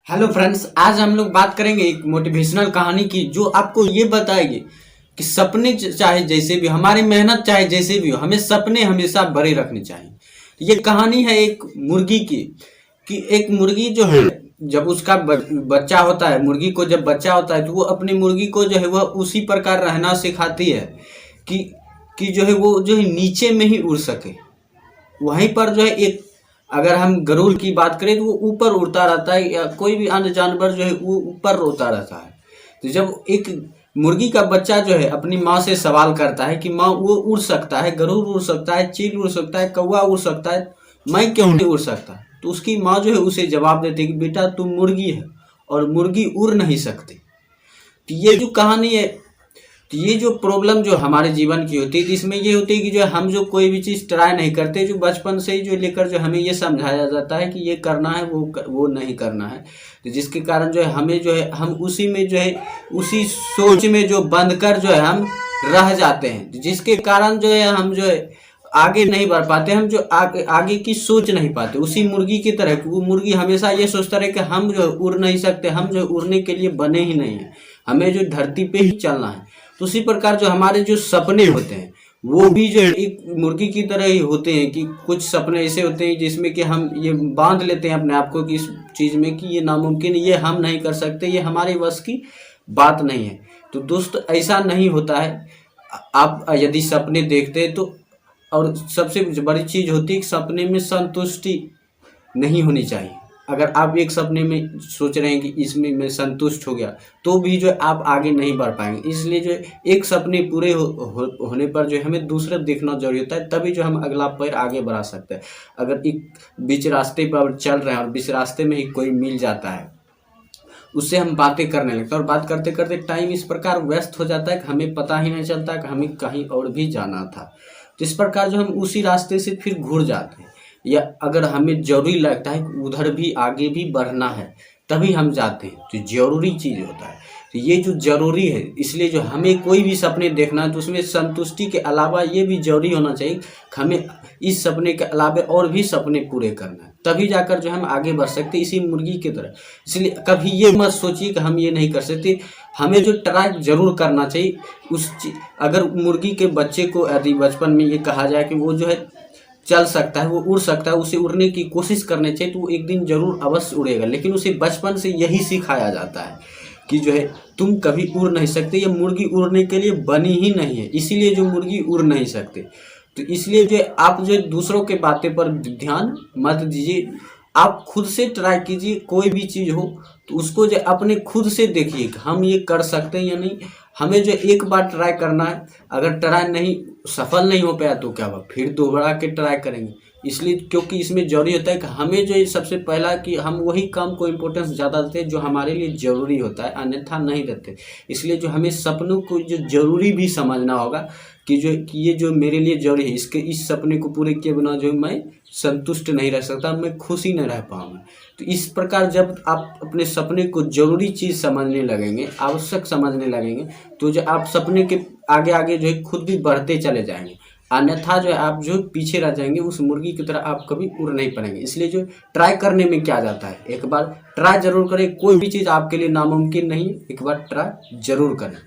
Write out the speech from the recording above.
Hello friends, आज हम लोग बात करेंगे एक मोटिवेशनल कहानी की जो आपको ये बताएगी कि सपने चाहे जैसे भी, हमारी मेहनत चाहे जैसे भी हो, हमें सपने हमेशा बड़े रखने चाहिए। ये कहानी है एक मुर्गी की कि एक मुर्गी जो है जब उसका बच्चा होता है, मुर्गी को जब बच्चा होता है तो वो अपनी मुर्गी को जो है वह उसी प्रकार रहना सिखाती है कि जो है वो जो है नीचे में ही उड़ सके। वहीं पर जो है एक, अगर हम गरुड़ की बात करें तो वो ऊपर उड़ता रहता है, या कोई भी अन्य जानवर जो है वो ऊपर उड़ता रहता है। तो जब एक मुर्गी का बच्चा जो है अपनी माँ से सवाल करता है कि माँ वो उड़ सकता है, गरुड़ उड़ सकता है, चील उड़ सकता है, कौवा उड़ सकता है, मैं क्यों नहीं उड़ सकता? तो उसकी माँ जो है उसे जवाब देती है कि बेटा तुम मुर्गी है और मुर्गी उड़ नहीं सकती। तो ये जो कहानी है, तो ये जो प्रॉब्लम जो हमारे जीवन की होती है, इसमें ये होती है कि जो हम जो कोई भी चीज़ ट्राई नहीं करते, जो बचपन से ही जो लेकर जो हमें ये समझाया जाता है कि ये करना है, वो नहीं करना है, तो जिसके कारण जो है हमें जो है हम उसी में जो है उसी सोच में जो बंद कर जो है हम रह जाते हैं, जिसके कारण जो है हम जो है आगे नहीं बढ़ पाते। हम जो आगे की सोच नहीं पाते। उसी मुर्गी की तरह, वो मुर्गी हमेशा ये सोचता रहे कि हम जो उड़ नहीं सकते, हम जो उड़ने के लिए बने ही नहीं हैं, हमें जो धरती पे ही चलना है। तो उसी प्रकार जो हमारे जो सपने होते हैं वो भी जो एक मुर्गी की तरह ही होते हैं कि कुछ सपने ऐसे होते हैं जिसमें कि हम ये बांध लेते हैं अपने आप को कि इस चीज़ में कि ये नामुमकिन, ये हम नहीं कर सकते, ये हमारे वश की बात नहीं है। तो दोस्त, ऐसा नहीं होता है। आप यदि सपने देखते हैं तो, और सबसे बड़ी चीज़ होती है कि सपने में संतुष्टि नहीं होनी चाहिए। अगर आप एक सपने में सोच रहे हैं कि इसमें मैं संतुष्ट हो गया, तो भी जो आप आगे नहीं बढ़ पाएंगे। इसलिए जो एक सपने पूरे होने पर जो हमें दूसरा देखना जरूरी होता है, तभी जो हम अगला पैर आगे बढ़ा सकते हैं। अगर एक बीच रास्ते पर चल रहे हैं और बीच रास्ते में ही कोई मिल जाता है, उससे हम बातें करने लगते हैं और बात करते करते टाइम इस प्रकार व्यस्त हो जाता है कि हमें पता ही नहीं चलता कि हमें कहीं और भी जाना था। तो इस प्रकार जो हम उसी रास्ते से फिर घुर जाते हैं, या अगर हमें जरूरी लगता है कि उधर भी आगे भी बढ़ना है, तभी हम जाते हैं। तो जरूरी चीज़ होता है, तो ये जो जरूरी है, इसलिए जो हमें कोई भी सपने देखना है तो उसमें संतुष्टि के अलावा ये भी जरूरी होना चाहिए कि हमें इस सपने के अलावा और भी सपने पूरे करना है, तभी जाकर जो हम आगे बढ़ सकते, इसी मुर्गी की तरह। इसलिए कभी ये मत सोचिए कि हम ये नहीं कर सकते, हमें जो ट्राई जरूर करना चाहिए। अगर मुर्गी के बच्चे को यदि बचपन में ये कहा जाए कि वो जो है चल सकता है, वो उड़ सकता है, उसे उड़ने की कोशिश करनी चाहिए, तो वो एक दिन जरूर अवश्य उड़ेगा। लेकिन उसे बचपन से यही सिखाया जाता है कि जो है तुम कभी उड़ नहीं सकते, ये मुर्गी उड़ने के लिए बनी ही नहीं है, इसीलिए जो मुर्गी उड़ नहीं सकते। तो इसलिए जो आप जो दूसरों के बातें पर ध्यान मत दीजिए, आप खुद से ट्राई कीजिए। कोई भी चीज़ हो तो उसको जो अपने खुद से देखिए कि हम ये कर सकते हैं या नहीं। हमें जो एक बार ट्राई करना है, अगर ट्राई नहीं सफल नहीं हो पाया तो क्या हुआ, फिर दोबारा के ट्राई करेंगे। इसलिए क्योंकि इसमें जरूरी होता है कि हमें जो सबसे पहला कि हम वही काम को इम्पोर्टेंस ज़्यादा देते हैं जो हमारे लिए ज़रूरी होता है, अन्यथा नहीं देते। इसलिए जो हमें सपनों को जो ज़रूरी भी समझना होगा कि ये जो मेरे लिए जरूरी है, इस सपने को पूरे किए बिना जो मैं संतुष्ट नहीं रह सकता, मैं खुश ही नहीं रह पाऊंगा। तो इस प्रकार जब आप अपने सपने को जरूरी चीज़ समझने लगेंगे, आवश्यक समझने लगेंगे, तो जो आप सपने के आगे आगे जो है खुद भी बढ़ते चले जाएंगे। अन्यथा जो है आप जो पीछे रह जाएंगे, उस मुर्गी की तरह आप कभी उड़ नहीं पाएंगे। इसलिए जो ट्राई करने में क्या जाता है, एक बार ट्राई जरूर करें। कोई भी चीज़ आपके लिए नामुमकिन नहीं है, एक बार ट्राई जरूर करें।